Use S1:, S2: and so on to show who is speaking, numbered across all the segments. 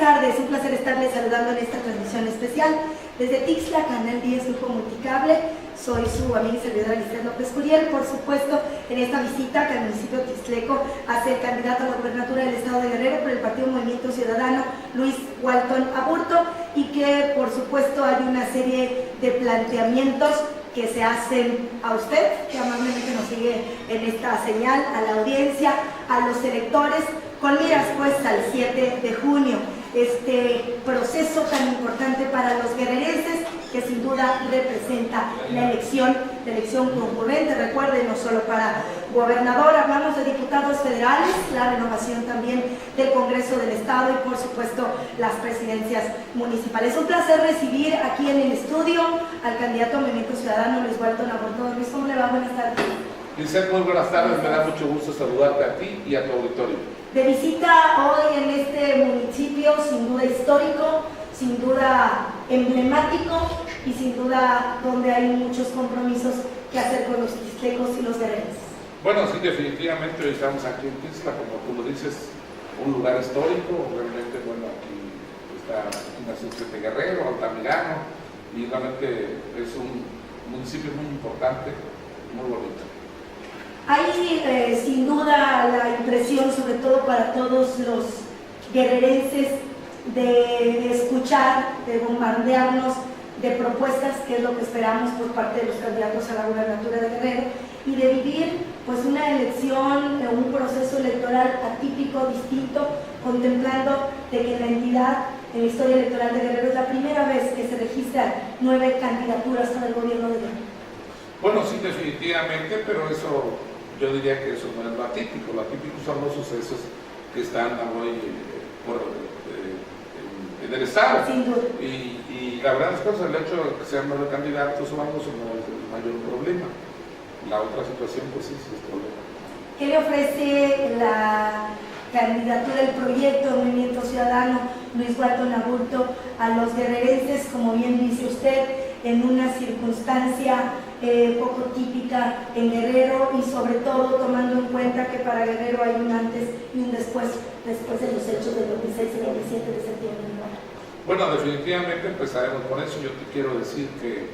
S1: tardes, un placer estarles saludando en esta transmisión especial desde Tixla, Canal 10, Grupo Multicable. Soy su amiga y servidora Lisset López Curiel, por supuesto, en esta visita que el municipio tixleco hace el candidato a la gobernatura del estado de Guerrero por el Partido Movimiento Ciudadano, Luis Walton Aburto, y que por supuesto hay una serie de planteamientos que se hacen a usted, que amablemente nos sigue en esta señal, a la audiencia, a los electores, con miras pues al 7 de junio. Este proceso tan importante para los guerrerenses, que sin duda representa la elección concurrente, recuerden, no solo para gobernador, hablamos de diputados federales, la renovación también del Congreso del Estado y por supuesto las presidencias municipales. Un placer recibir aquí en el estudio al candidato a Movimiento Ciudadano, Luis Walton Aburto. Luis, ¿cómo le va? Buenas tardes.
S2: Lisset, muy buenas tardes, me da mucho gusto saludarte a ti y a tu auditorio.
S1: De visita hoy en este municipio, sin duda histórico, sin duda emblemático y sin duda donde hay muchos compromisos que hacer con los tixlecos y los guerrerenses.
S2: Bueno, sí, definitivamente hoy estamos aquí en Tixla, como tú lo dices, un lugar histórico, realmente, bueno, aquí está Nación de Guerrero, Altamirano, y realmente es un municipio muy importante, muy bonito.
S1: Hay sin duda la impresión, sobre todo para todos los guerrerenses, de escuchar, de bombardearnos de propuestas, que es lo que esperamos por parte de los candidatos a la gobernatura de Guerrero, y de vivir pues una elección, un proceso electoral atípico, distinto, contemplando de que la entidad, en la historia electoral de Guerrero, es la primera vez que se registran 9 candidaturas para el gobierno de Guerrero.
S2: Bueno, sí, definitivamente, pero eso, yo diría que eso no es lo atípico son los sucesos que están hoy en el Estado.
S1: Sin duda.
S2: Y la verdad es que el hecho de que sean 9 candidatos o vamos no es el mayor problema. La otra situación, pues sí, es problema.
S1: ¿Qué le ofrece la candidatura, el proyecto de Movimiento Ciudadano, Luis Walton Aburto, a los guerrerenses, como bien dice usted, en una circunstancia poco típica en Guerrero y sobre todo tomando en cuenta que para Guerrero hay un antes y un después de los hechos del 26 y 27 de septiembre?
S2: Bueno, definitivamente empezaremos con eso. Yo te quiero decir que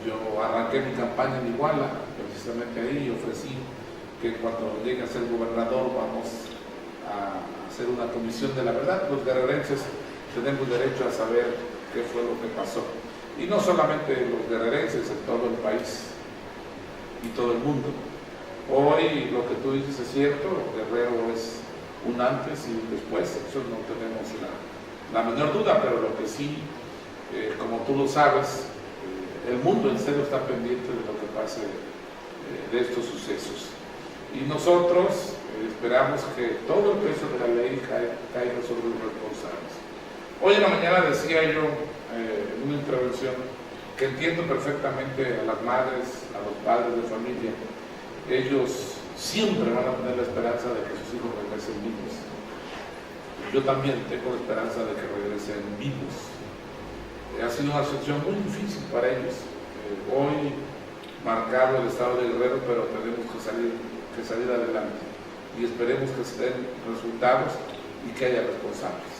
S2: yo arranqué mi campaña en Iguala, precisamente ahí, y ofrecí que cuando llegue a ser gobernador vamos a hacer una comisión de la verdad. Los guerrerenses tenemos derecho a saber qué fue lo que pasó. Y no solamente los guerrerenses, en todo el país y todo el mundo. Hoy lo que tú dices es cierto, Guerrero es un antes y un después, eso no tenemos la menor duda, pero lo que sí, como tú lo sabes, el mundo en serio está pendiente de lo que pase de estos sucesos. Y nosotros esperamos que todo el peso de la ley caiga sobre los responsables. Hoy en la mañana decía yo en una intervención que entiendo perfectamente a las madres, a los padres de familia. Ellos siempre van a tener la esperanza de que sus hijos regresen vivos. Yo también tengo la esperanza de que regresen vivos. Ha sido una situación muy difícil para ellos. Hoy marcado el estado de Guerrero, pero tenemos que salir adelante y esperemos que se den resultados y que haya responsables.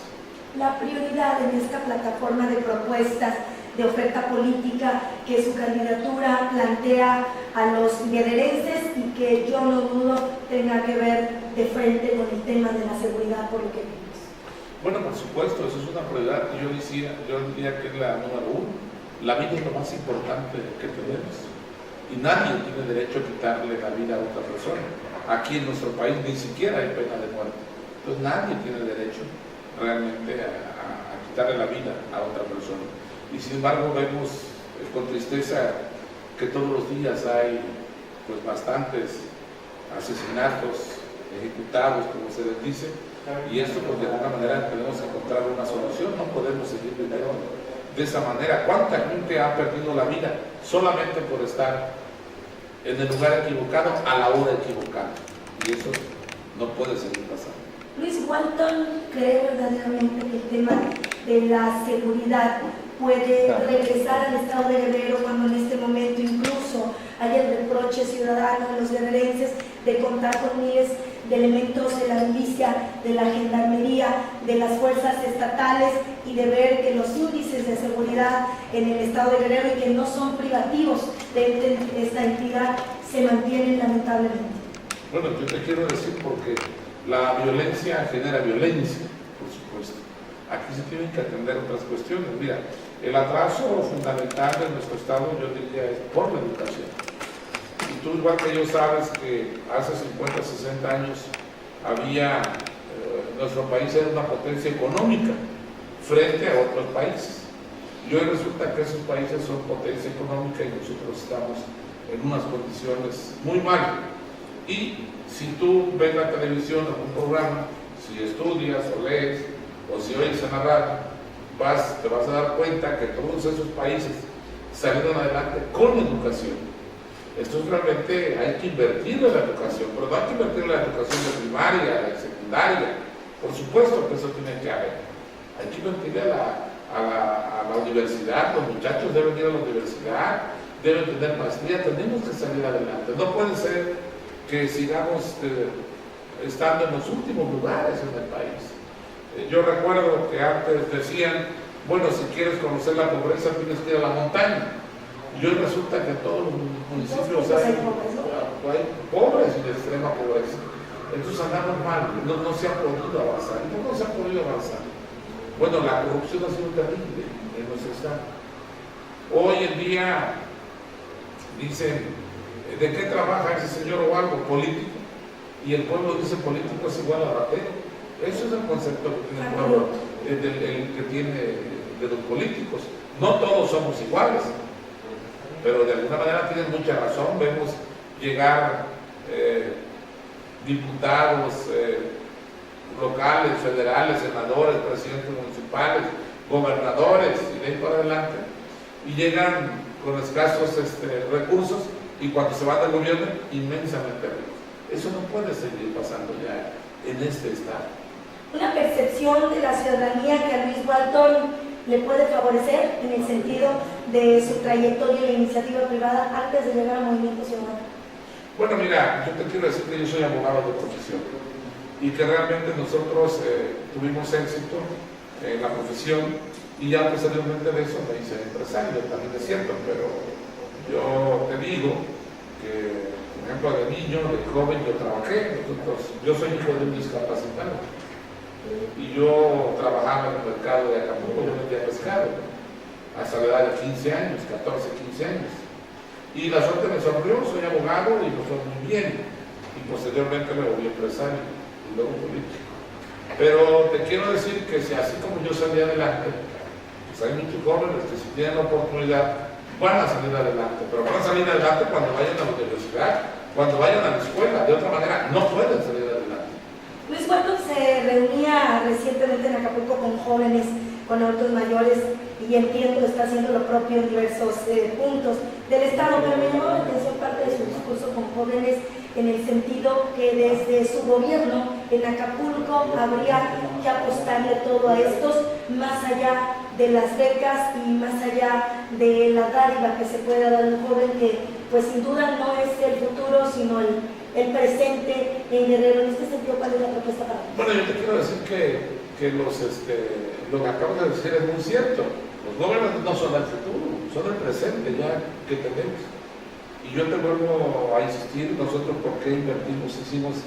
S1: La prioridad en esta plataforma de propuestas de oferta política que su candidatura plantea a los guerrerenses y que yo no dudo tenga que ver de frente con el tema de la seguridad por lo que vimos.
S2: Bueno, por supuesto, eso es una prioridad. Yo diría que es la número 1. La vida es lo más importante que tenemos y nadie tiene derecho a quitarle la vida a otra persona. Aquí en nuestro país ni siquiera hay pena de muerte. Entonces nadie tiene derecho realmente a quitarle la vida a otra persona. Y sin embargo vemos con tristeza que todos los días hay pues bastantes asesinatos ejecutados, como se les dice, y esto pues de alguna manera tenemos que encontrar una solución. No podemos seguir viviendo de esa manera. ¿Cuánta gente ha perdido la vida solamente por estar en el lugar equivocado a la hora equivocada? Y eso no puede seguir pasando.
S1: Luis Walton cree verdaderamente que el tema de la seguridad puede regresar al estado de Guerrero cuando en este momento incluso hay el reproche ciudadano de los guerrerenses de contar con miles de elementos de la milicia, de la gendarmería, de las fuerzas estatales, y de ver que los índices de seguridad en el estado de Guerrero, y que no son privativos de esta entidad, se mantienen lamentablemente.
S2: Bueno, yo te quiero decir porque la violencia genera violencia, por supuesto. Aquí se tienen que atender otras cuestiones. Mira, el atraso fundamental de nuestro estado, yo diría, es por la educación. Y tú, igual que yo, sabes que hace 50, 60 años nuestro país era una potencia económica frente a otros países. Y hoy resulta que esos países son potencia económica y nosotros estamos en unas condiciones muy malas. Y si tú ves la televisión o un programa, si estudias o lees, o si oyes en la radio, te vas a dar cuenta que todos esos países salieron adelante con educación. Entonces realmente hay que invertir en la educación, pero no hay que invertir en la educación de primaria, de secundaria. Por supuesto que eso tiene que haber. Hay que invertir a la universidad. Los muchachos deben ir a la universidad, deben tener maestría, tenemos que salir adelante. No puede ser que sigamos estando en los últimos lugares en el país. Yo recuerdo que antes decían, bueno, si quieres conocer la pobreza tienes que ir a la montaña. Y hoy resulta que en todos los municipios hay pobres y de extrema pobreza. Entonces andamos mal, no se ha podido avanzar. ¿Y no se ha podido avanzar? Bueno, la corrupción ha sido terrible en nuestro estado. Hoy en día dicen, ¿de qué trabaja ese señor o algo? Político. Y el pueblo dice político es igual a ratero. Eso es el concepto que tiene el pueblo, el que tiene de los políticos. No todos somos iguales, pero de alguna manera tienen mucha razón. Vemos llegar diputados locales, federales, senadores, presidentes municipales, gobernadores y de ahí para adelante, y llegan con escasos recursos, y cuando se van del gobierno, inmensamente ricos. Eso no puede seguir pasando ya en este estado.
S1: Una percepción de la ciudadanía que a Luis Walton le puede favorecer en el sentido de su trayectoria en la iniciativa privada antes de llegar al Movimiento Ciudadano.
S2: Bueno, mira, yo te quiero decir que yo soy abogado de profesión y que realmente nosotros tuvimos éxito en la profesión, y ya posteriormente de eso me hice empresario, también es cierto, pero yo te digo que, por ejemplo, de niño, de joven, yo trabajé. Yo soy hijo de un discapacitado y yo trabajaba en el mercado de Acapulco, yo vendía pescado hasta la edad de 15 años, 14, 15 años. Y la suerte me sonrió, soy abogado y me fue muy bien. Y posteriormente me volví empresario y luego político. Pero te quiero decir que si así como yo salí adelante, pues hay muchos jóvenes que si tienen la oportunidad van a salir adelante, pero van a salir adelante cuando vayan a la universidad, cuando vayan a la escuela. De otra manera no pueden salir adelante.
S1: Luis Walton se reunía recientemente en Acapulco con jóvenes, con adultos mayores, y entiendo está haciendo lo propio en diversos puntos del estado, pero me llamó la atención parte de su discurso con jóvenes en el sentido que desde su gobierno en Acapulco habría que apostarle todo a estos, más allá de las becas y más allá de la dádiva que se pueda dar a un joven que pues sin duda no es el futuro sino el presente en Guerrero. En este sentido, ¿cuál es la propuesta para ti?
S2: Bueno, yo te quiero decir que lo que acabas de decir es muy cierto. Los jóvenes no son el futuro, son el presente ya que tenemos. Y yo te vuelvo a insistir, nosotros por qué hicimos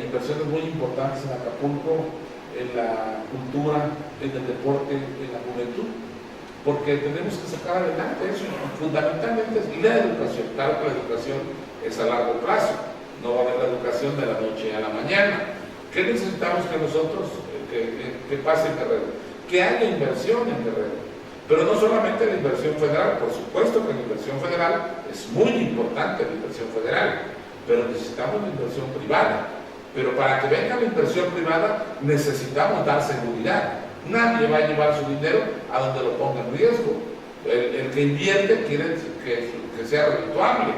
S2: inversiones muy importantes en Acapulco, en la cultura, en el deporte, en la juventud, porque tenemos que sacar adelante eso, fundamentalmente, y la educación. Claro que la educación es a largo plazo, no va a haber la educación de la noche a la mañana. ¿Qué necesitamos que nosotros, que pase en Guerrero? Que haya inversión en Guerrero. Pero no solamente la inversión federal, por supuesto que la inversión federal es muy importante, la inversión federal, pero necesitamos la inversión privada. Pero para que venga la inversión privada necesitamos dar seguridad. Nadie va a llevar su dinero a donde lo ponga en riesgo. El que invierte quiere que sea redituable.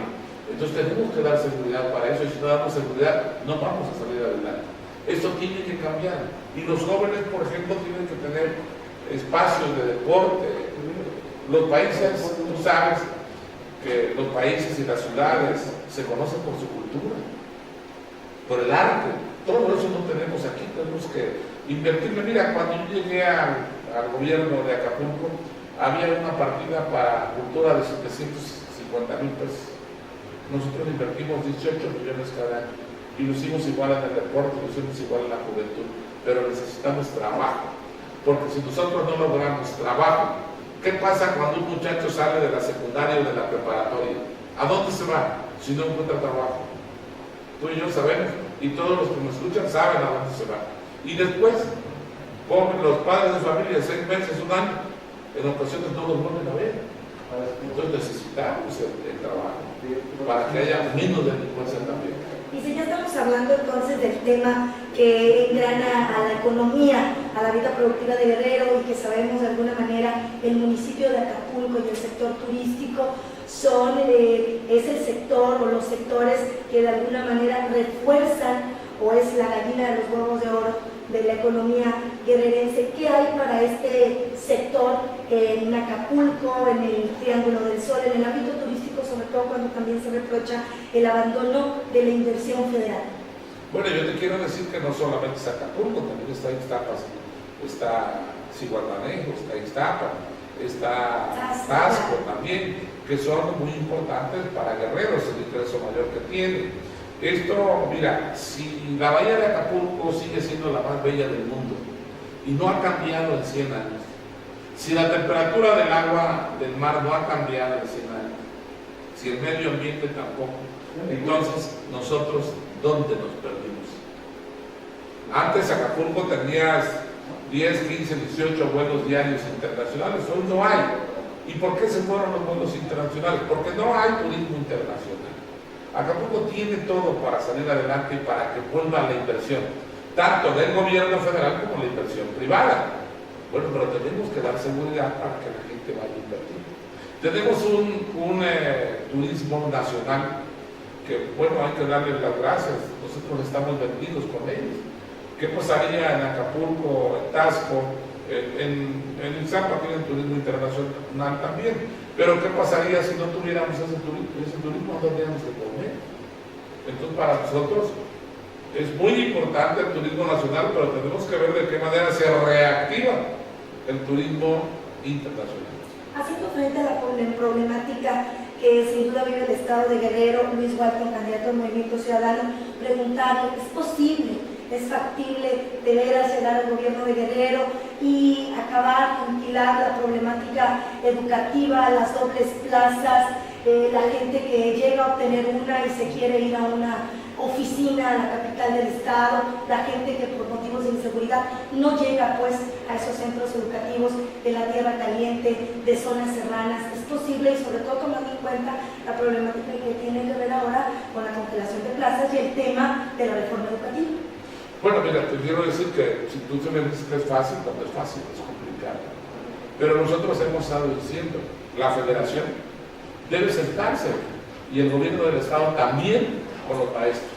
S2: Entonces tenemos que dar seguridad para eso, y si no damos seguridad no vamos a salir adelante. Esto tiene que cambiar. Y los jóvenes, por ejemplo, tienen que tener espacios de deporte. Los países, tú sabes que los países y las ciudades se conocen por su cultura. por el arte. Todo eso no tenemos aquí, tenemos que invertirle. Mira, cuando yo llegué al gobierno de Acapulco, había una partida para cultura de 750,000 pesos. Nosotros invertimos 18 millones cada año y lo hicimos igual en el deporte, lo hicimos igual en la juventud, pero necesitamos trabajo, porque si nosotros no logramos trabajo, ¿qué pasa cuando un muchacho sale de la secundaria o de la preparatoria? ¿A dónde se va si no encuentra trabajo? Tú y yo sabemos, y todos los que nos escuchan saben a dónde se va. Y después, los padres de familia 6 meses, un año, en ocasiones no los vuelven a ver. Entonces necesitamos el trabajo para que haya menos delincuencia también.
S1: Y si ya estamos hablando entonces del tema que engrana a la economía, a la vida productiva de Guerrero, y que sabemos de alguna manera el municipio de Acapulco y el sector turístico es el sector o los sectores que de alguna manera refuerzan o es la gallina de los huevos de oro de la economía guerrerense. ¿Qué hay para este sector en Acapulco, en el Triángulo del Sol, en el ámbito turístico, sobre todo cuando también se reprocha el abandono de la inversión federal?
S2: Bueno, yo te quiero decir que no solamente es Acapulco, también está Ixtapas, está Cihuatanejo, está Ixtapa, está Tasco también, que son muy importantes para Guerrero, es el ingreso mayor que tiene. Esto, mira, si la bahía de Acapulco sigue siendo la más bella del mundo y no ha cambiado en 100 años, si la temperatura del agua del mar no ha cambiado en 100 años, si el medio ambiente tampoco, entonces nosotros, ¿dónde nos perdimos? Antes Acapulco tenías 10, 15, 18 vuelos diarios internacionales, hoy no hay. ¿Y por qué se fueron los vuelos internacionales? Porque no hay turismo internacional. Acapulco tiene todo para salir adelante y para que vuelva la inversión, tanto del gobierno federal como la inversión privada. Bueno, pero tenemos que dar seguridad para que la gente vaya a invertir. Tenemos un turismo nacional que, bueno, hay que darle las gracias. Nosotros estamos vendidos con ellos. ¿Qué pasaría en Acapulco, en Tasco, en Ixtapa tienen turismo internacional también? Pero ¿qué pasaría si no tuviéramos ese turismo? ¿No tendríamos que comer? Entonces, para nosotros es muy importante el turismo nacional, pero tenemos que ver de qué manera se reactiva el turismo internacional.
S1: Haciendo frente a la problemática que sin duda vive el estado de Guerrero, Luis Walton, candidato al Movimiento Ciudadano, preguntarle, ¿es posible, es factible de veras llegar al gobierno de Guerrero y acabar, aniquilar la problemática educativa, las dobles plazas, la gente que llega a obtener una y se quiere ir a una oficina a la capital del estado, la gente que por motivos de inseguridad no llega pues a esos centros educativos de la tierra caliente, de zonas serranas? Es posible, y sobre todo tomando en cuenta la problemática que tiene que ver ahora con la congelación de plazas y el tema de la reforma educativa.
S2: Bueno, mira, te quiero decir que si tú te me dices que es fácil, no es fácil, es complicado. Pero nosotros hemos estado diciendo, la federación debe sentarse y el gobierno del estado también con los maestros.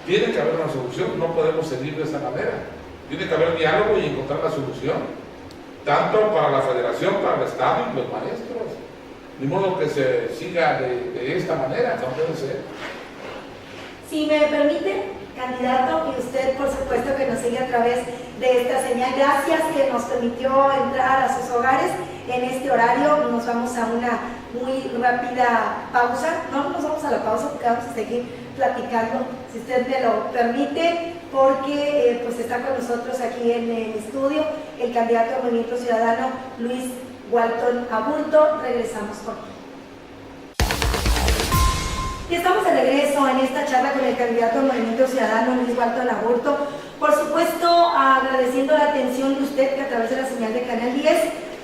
S2: Tiene que haber una solución, no podemos seguir de esa manera. Tiene que haber diálogo y encontrar la solución, tanto para la federación, para el estado y los maestros. Ni modo que se siga de esta manera, no puede ser.
S1: Si me permite, candidato, y usted por supuesto que nos sigue a través de esta señal, gracias que nos permitió entrar a sus hogares en este horario. Nos vamos a una muy rápida pausa, no nos vamos a la pausa porque vamos a seguir platicando, si usted me lo permite, porque pues está con nosotros aquí en el estudio el candidato al Movimiento Ciudadano, Luis Walton Aburto. Regresamos con él. Y estamos de regreso en esta charla con el candidato al Movimiento Ciudadano, Luis Walton Aburto. Por supuesto, agradeciendo la atención de usted que a través de la señal de Canal 10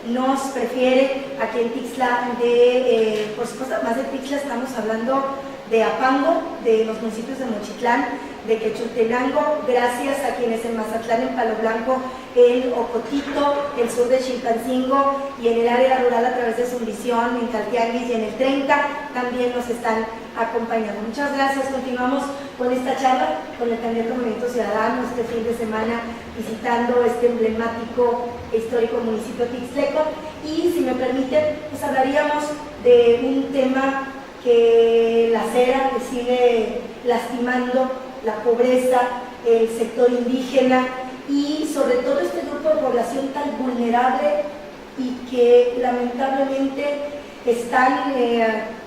S1: nos prefiere aquí en Tixla por supuesto, más de Tixla estamos hablando de Apango, de los municipios de Mochitlán, de Quechultenango, gracias a quienes en Mazatlán, en Palo Blanco, en Ocotito, el sur de Chilpancingo y en el área rural a través de su misión en Caltianguis y en el 30 también nos están acompañando. Muchas gracias. Continuamos con esta charla con el candidato al Movimiento Ciudadano este fin de semana visitando este emblemático e histórico municipio tixleco, y si me permiten, pues hablaríamos de un tema que lacera, que sigue lastimando la pobreza, el sector indígena y sobre todo este grupo de población tan vulnerable y que lamentablemente están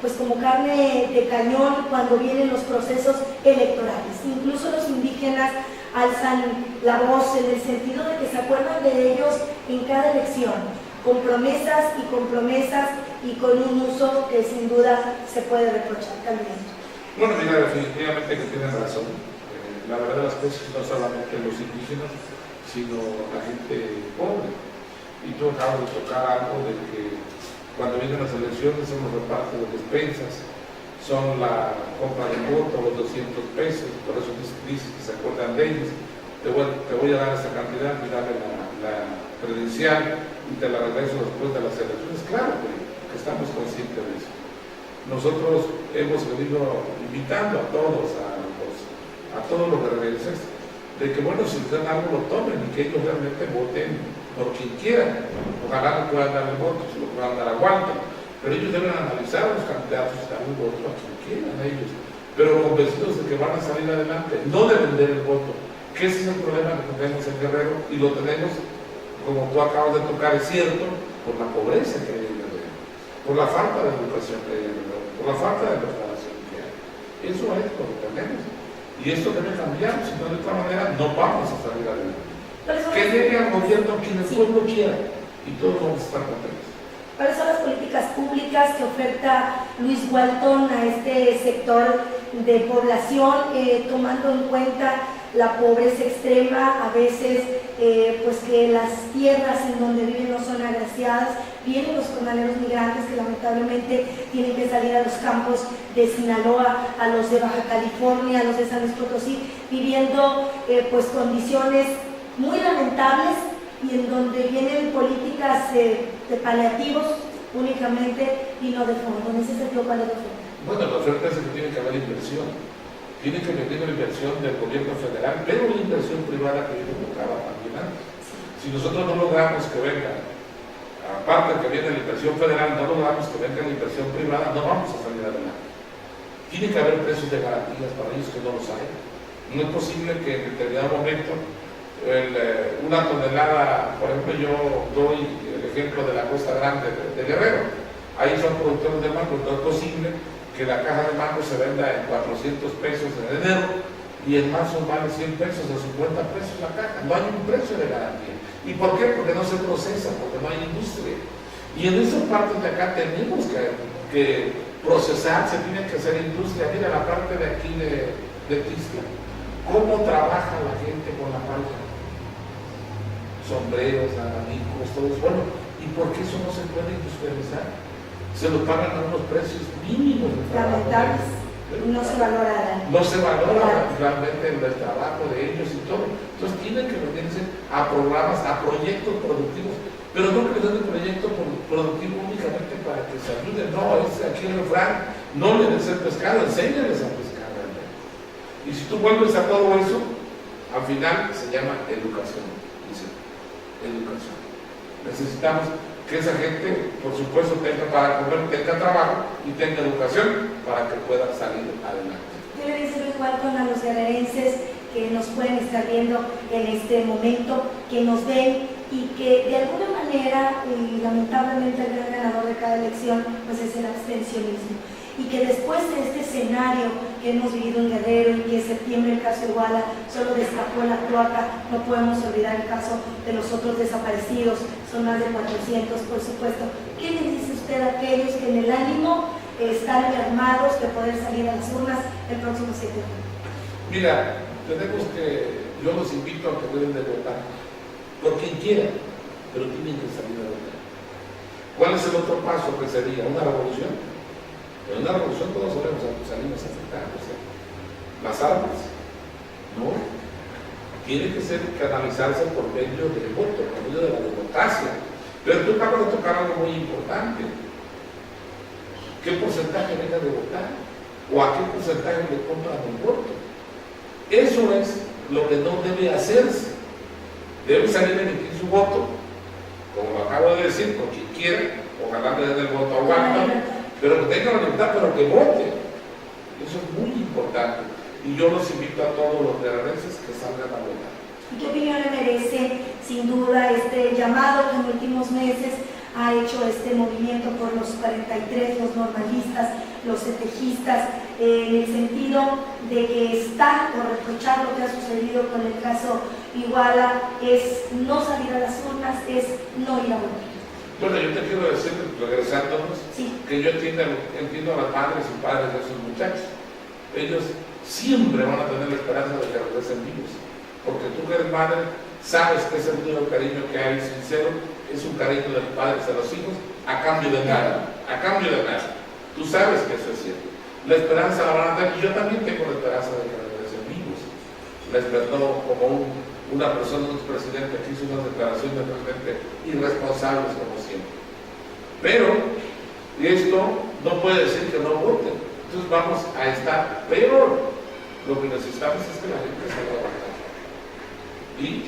S1: pues como carne de cañón cuando vienen los procesos electorales. Incluso los indígenas alzan la voz en el sentido de que se acuerdan de ellos en cada elección, con promesas y con un uso que sin duda se puede reprochar también.
S2: Bueno, mira, definitivamente que tienen razón. La verdad de las cosas no solamente los indígenas, sino la gente pobre. Y tú acabas de tocar algo de que cuando vienen las elecciones son los repartos de despensas, son la compra de voto, los 200 pesos, por eso dices que se acuerdan de ellos. Te voy a dar esta cantidad, dame la credencial y te la regreso después de las elecciones. Claro que estamos conscientes de eso. Nosotros hemos venido invitando a todos, a todos los guerrerenses, de que bueno, si les dan algo lo tomen y que ellos realmente voten por quien quieran. Ojalá no puedan dar el voto, si lo puedan dar aguante, pero ellos deben analizar a los candidatos y dar el voto a quien quieran ellos, pero convencidos de que van a salir adelante, no de vender el voto, que ese es el problema que tenemos en Guerrero y lo tenemos, como tú acabas de tocar, es cierto, por la pobreza que hay en Guerrero, por la falta de educación que hay en Guerrero, por la falta de preparación que hay. Eso es lo que tenemos. Y esto debe cambiar, si no de otra manera no vamos a salir adelante. Que llegue al gobierno quien el pueblo quiera y todos vamos a estar contentos.
S1: ¿Cuáles son las políticas públicas que oferta Luis Walton a este sector de población, tomando en cuenta la pobreza extrema, a veces pues que las tierras en donde viven no son agraciadas, vienen los jornaleros migrantes que lamentablemente tienen que salir a los campos de Sinaloa, a los de Baja California, a los de San Luis Potosí, viviendo pues condiciones muy lamentables y en donde vienen políticas de paliativos únicamente y no de fondo? En ese sentido, ¿cuál es la oferta?
S2: Bueno, la oferta es que tiene que haber inversión. Tiene que venir la inversión del gobierno federal, pero la inversión privada que yo tocaba también antes. Si nosotros no logramos que venga, aparte que viene la inversión federal, no logramos que venga la inversión privada, no vamos a salir adelante. Tiene que haber precios de garantías para ellos que no los hay. No es posible que en determinado momento una tonelada, por ejemplo, yo doy el ejemplo de la Costa Grande de Guerrero, ahí son productores de mango, no es posible que la caja de mango se venda en 400 pesos en enero y en marzo vale 100 pesos o 50 pesos la caja, no hay un precio de garantía. ¿Y por qué? Porque no se procesa, porque no hay industria. Y en esa parte de acá tenemos que procesar, se tiene que hacer industria. Mira la parte de aquí de Tixla, ¿cómo trabaja la gente con la palma? Sombreros, abanicos, todo eso. Bueno, ¿y por qué eso no se puede industrializar? Se lo pagan a unos precios mínimos de trabajo.
S1: Lamentables. No se valora.
S2: No se valora realmente el trabajo de ellos y todo. Entonces tienen que venirse a programas, a proyectos productivos, pero no que les den el proyecto productivo únicamente para que se ayuden. No, es aquí el refrán, no le des el pescado, enséñales a pescar realmente. Y si tú vuelves a todo eso, al final se llama educación. Dice, educación. Necesitamos que esa gente, por supuesto, tenga para comer, tenga trabajo y tenga educación para que pueda salir adelante.
S1: ¿Qué le dice Luis Walton a los guerrerenses que nos pueden estar viendo en este momento, que nos ven y que de alguna manera, lamentablemente el gran ganador de cada elección, pues es el abstencionismo? Y que después de este escenario que hemos vivido en Guerrero y que en septiembre el caso Iguala solo destapó la cloaca, no podemos olvidar el caso de los otros desaparecidos, son más de 400 por supuesto. ¿Qué le dice usted a aquellos que en el ánimo están armados de poder salir a las urnas el próximo 7 de junio?
S2: Mira, yo los invito a que deben de votar por quien quiera, pero tienen que salir a votar. ¿Cuál es el otro paso que sería? ¿Una revolución? En una revolución todos salimos afectados. Las armas, no. Tiene que canalizarse por medio del voto, por medio de la democracia. Pero tú acabas de tocar algo muy importante. ¿Qué porcentaje deja de votar? ¿O a qué porcentaje le compran el voto? Eso es lo que no debe hacerse. Debe salir a emitir su voto, como lo acabo de decir, por quien quiera, ojalá le den el voto a Walton, pero que tenga la libertad, pero que vote. Eso es muy importante. y yo los invito a todos los guerrerenses que salgan a votar.
S1: ¿Y qué opinión le merece, sin duda, este llamado que en últimos meses ha hecho este movimiento por los 43, los normalistas, los setejistas, en el sentido de que está por reprochar lo que ha sucedido con el caso Iguala, es no salir a las urnas, es no ir a votar?
S2: Bueno, yo te quiero decir, regresándonos,
S1: Sí.
S2: que yo entiendo a las madres y padres de esos muchachos. Ellos siempre van a tener la esperanza de que regresen vivos, porque tú que eres madre, sabes que ese único cariño que hay sincero es un cariño de los padres a los hijos a cambio de nada, a cambio de nada. Tú sabes que eso es cierto. La esperanza la van a dar, y yo también tengo la esperanza de que regresen vivos. Les perdonó como una persona, un expresidente que hizo unas declaraciones realmente irresponsables como siempre. Pero esto no puede decir que no voten. Entonces vamos a estar peor. Lo que necesitamos es que la gente salga a votar y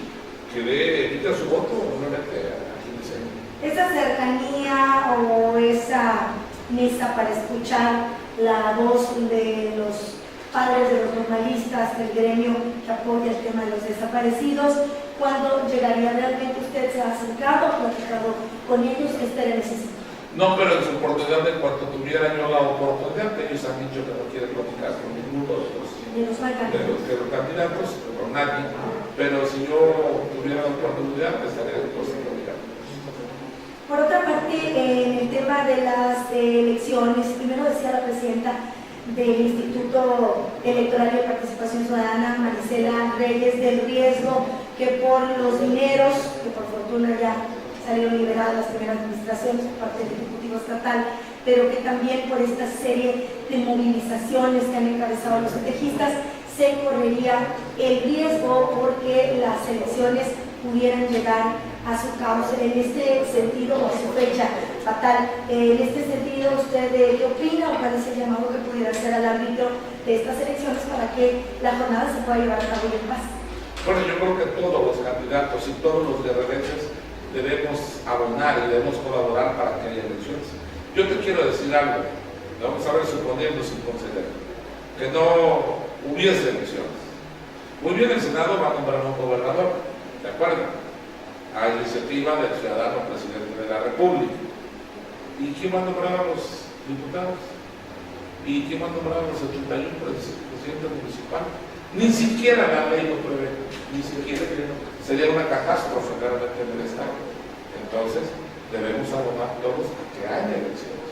S2: que emita su voto nuevamente a quienes sean.
S1: Esa cercanía o esa mesa para escuchar la voz de los padres de los normalistas, del gremio que apoya el tema de los desaparecidos, ¿cuándo llegaría realmente? ¿Usted se ha acercado, ha platicado con ellos? ¿Qué usted necesita?
S2: No, pero en su oportunidad, en cuanto tuviera yo la oportunidad, ellos han dicho que no quieren platicar con ninguno de los candidatos, con nadie. Pero si yo tuviera la oportunidad, estaría dispuesto a platicar.
S1: Por otra parte, en el tema de las elecciones, primero decía la presidenta del Instituto Electoral de Participación Ciudadana, Marisela Reyes, del riesgo que por los dineros, que por fortuna ya salieron liberadas las primeras administraciones por parte del Ejecutivo Estatal, pero que también por esta serie de movilizaciones que han encabezado los setejistas, se correría el riesgo porque las elecciones pudieran llegar a su cabo. En este sentido, o a su fecha fatal, en este sentido, ¿usted qué opina o cuál es el llamado que pudiera hacer al árbitro de estas elecciones para que la jornada se pueda llevar a cabo en paz?
S2: Bueno, yo creo que todos los candidatos y todos los guerrerenses debemos abonar y debemos colaborar para que haya elecciones. Yo te quiero decir algo, vamos a ver, suponiendo sin conceder, que no hubiese elecciones. Muy bien, el Senado va a nombrar un gobernador, ¿de acuerdo? A iniciativa del ciudadano presidente de la República. ¿Y quién va a nombrar a los diputados? ¿Y quién va a nombrar a los 81 presidentes municipales? Ni siquiera la ley lo prevé, ni siquiera sería una catástrofe realmente en el Estado. Entonces, debemos abonar todos a que haya elecciones.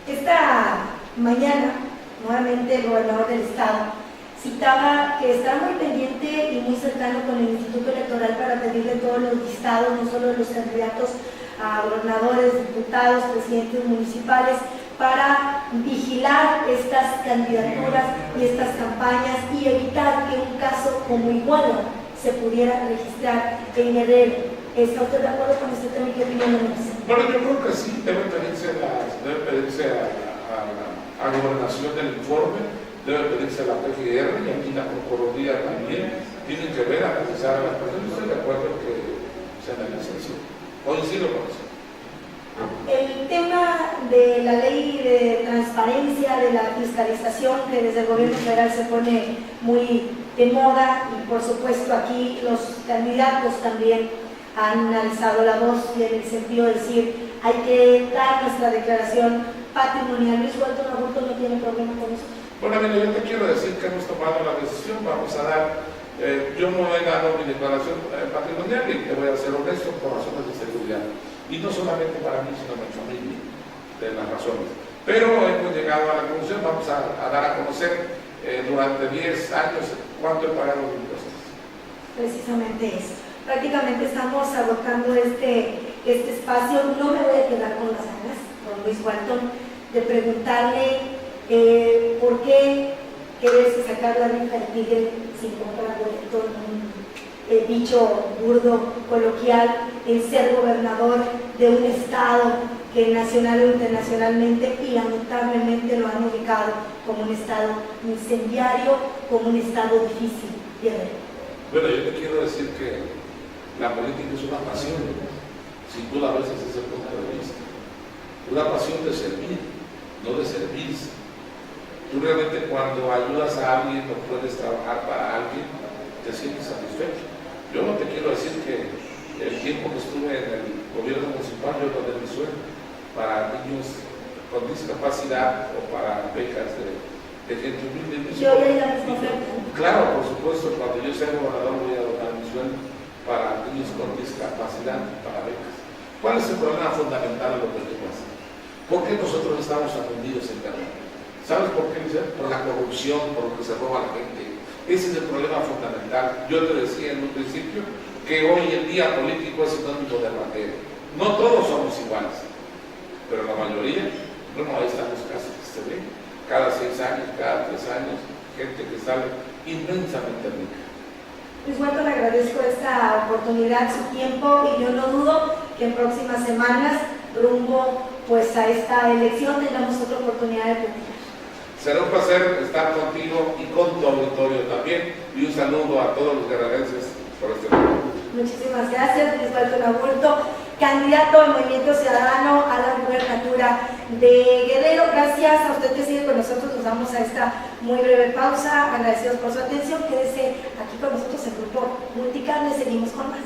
S1: Esta mañana, nuevamente el gobernador del Estado citaba que está muy pendiente y muy cercano con el Instituto Electoral para pedirle todos los listados, no solo de los candidatos a gobernadores, diputados, presidentes municipales, para vigilar estas candidaturas y estas campañas y evitar que un caso como Iguala se pudiera registrar en Guerrero. ¿Está usted de acuerdo con este tema y qué opinión le merece?
S2: Bueno, yo creo que sí, debe pedirse a Gobernación del informe, debe pedirse a la PGR y aquí la Procuraduría también. Tienen que ver, analizar a las personas. Yo estoy de acuerdo que se analice eso. Coincido con eso.
S1: El tema de la ley de transparencia, de la fiscalización, que desde el gobierno federal se pone muy de moda, y por supuesto aquí los candidatos también han alzado la voz y en el sentido de decir hay que dar nuestra declaración patrimonial. Luis Walton Aburto no tiene problema con eso.
S2: Bueno, mira, yo te quiero decir que hemos tomado la decisión, vamos a dar, yo no he dado mi declaración patrimonial y te voy a ser honesto por razones de seguridad. Y no solamente para mí, sino para mi familia, de las razones. Pero hemos llegado a la conclusión, vamos a dar a conocer durante 10 años cuánto he pagado de impuestos.
S1: Precisamente eso. Prácticamente estamos agotando este espacio. No me voy a quedar con las ganas, don Luis Walton, de preguntarle por qué quererse sacar la rifa del tigre sin comprar boleto, el dicho burdo, coloquial, en ser gobernador de un estado que nacional o internacionalmente y lamentablemente lo han ubicado como un estado incendiario, como un estado difícil de ver.
S2: Bueno, yo te quiero decir que la política es una pasión, sin duda a veces desde el punto de vista, una pasión de servir, no de servirse. Tú realmente cuando ayudas a alguien o puedes trabajar para alguien, te sientes satisfecho. Yo no te quiero decir que el tiempo que estuve en el gobierno municipal, yo lo de mi sueldo para niños con discapacidad o para becas de gente humilde.
S1: Yo ya la misma oferta.
S2: Claro, por supuesto, cuando yo sea gobernador voy a donar mi sueldo para niños con discapacidad, para becas. ¿Cuál es el problema fundamental de lo que pasa? ¿Por qué nosotros estamos atendidos en guerra? ¿Sabes por qué? Por la corrupción, por lo que se roba la gente. Ese es el problema fundamental. Yo te decía en un principio que hoy el día político es sinónimo de ratero. No todos somos iguales, pero la mayoría, bueno, ahí están los casos que se ven. Cada 6 años, cada 3 años, gente que sale inmensamente rica.
S1: Luis Huerta, le agradezco esta oportunidad, su tiempo, y yo no dudo que en próximas semanas, rumbo pues a esta elección, tengamos otra oportunidad de platicar.
S2: Será un placer estar contigo y con tu auditorio también, y un saludo a todos los guerrerenses por este momento.
S1: Muchísimas gracias, Luis Huerta Aburto, candidato del Movimiento Ciudadano a la gubernatura de Guerrero. Gracias a usted que sigue con nosotros, nos vamos a esta muy breve pausa, agradecidos por su atención, quédese aquí con nosotros en Grupo Multicarne, seguimos con más.